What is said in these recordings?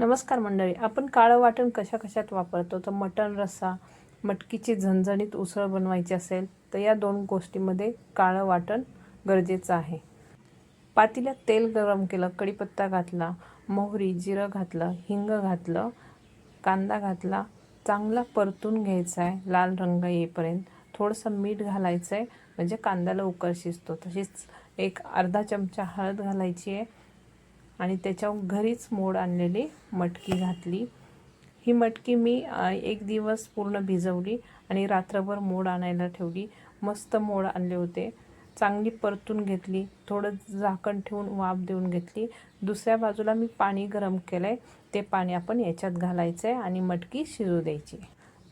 नमस्कार मंडळी, आपण काळं वाटण कशात वापरतो? तर मटण रस्सा, मटकीची झणझणीत उसळ बनवायची असेल तर या दोन गोष्टींमध्ये काळं वाटण गरजेचं आहे. पातेल्यात तेल गरम केलं, कढीपत्ता घातला, मोहरी, जिरं घातलं, हिंग घातलं, कांदा घातला, चांगला परतून घ्यायचा आहे लाल रंग येईपर्यंत. थोडंसं मीठ घालायचं आहे म्हणजे कांद्याला उकळ शिजतो. तशीच एक अर्धा चमचा हळद घालायची आहे आणि त्याच्यावर घरीच मोड आणलेली मटकी घातली. ही मटकी मी एक दिवस पूर्ण भिजवली आणि रात्रभर मोड आणायला ठेवली. मस्त मोड आणले होते. चांगली परतून घेतली, थोडं झाकण ठेवून वाफ देऊन घेतली. दुसऱ्या बाजूला मी पाणी गरम केलं आहे, ते पाणी आपण याच्यात घालायचं आहे आणि मटकी शिजू द्यायची.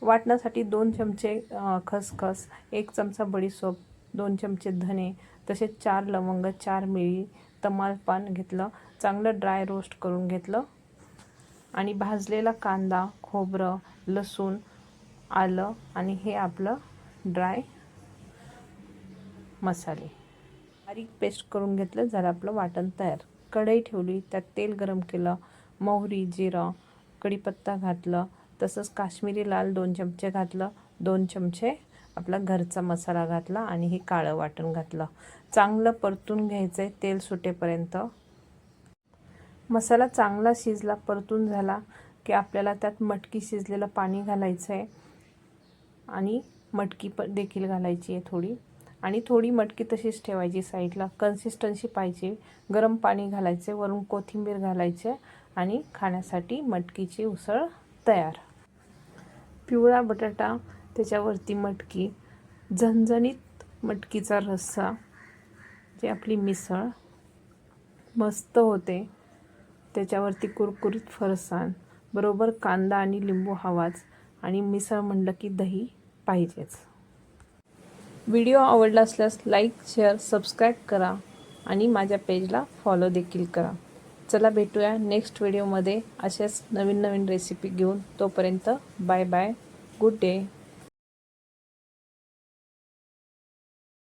वाटण्यासाठी 2 चमचे खसखस, 1 चमचा बडीशेप, 2 चमचे धने, तसेच 4 लवंग, 4 मिरी, तमालपान घेतलं. चांगलं ड्राय रोस्ट करून घेतलं आणि भाजलेला कांदा, खोबरं, लसूण, आलं आणि हे आपलं ड्राय मसाले बारीक पेस्ट करून घेतलं. झालं आपलं वाटण तयार. कढई ठेवली, त्यात तेल गरम केलं, मोहरी, जिरं, कढीपत्ता घातलं, तसंच काश्मीरी लाल 2 चमचे घातलं, 2 चमचे आपला घरचा मसाला घातला आणि हे काळं वाटण घातलं. चांगलं परतून घ्यायचं आहे तेल सुटेपर्यंत. मसाला चांगला शिजला, परतून झाला की आपल्याला त्यात मटकी शिजलेलं पाणी घालायचं आहे आणि मटकी देखील घालायची आहे थोडी, आणि थोडी मटकी तशीच ठेवायची साईडला. कन्सिस्टन्सी पाहिजे. गरम पाणी घालायचे, वरून कोथिंबीर घालायचे आणि खाण्यासाठी मटकीची उसळ तयार. पिवळा बटाटा, त्याच्यावरती मटकी, झणझणीत मटकीचा रस्सा, जी आपली मिसळ मस्त होते. त्याच्यावरती कुरकुरीत फरसाण, बरोबर कांदा आणि लिंबू हवाच, आणि मिसळ म्हणलं की दही पाहिजेच. व्हिडिओ आवडला असल्यास लाईक, शेअर, सबस्क्राईब करा आणि माझ्या पेजला फॉलो देखील करा. चला भेटूया नेक्स्ट व्हिडिओमध्ये अशाच नवीन रेसिपी घेऊन. तोपर्यंत बाय बाय, गुड डे.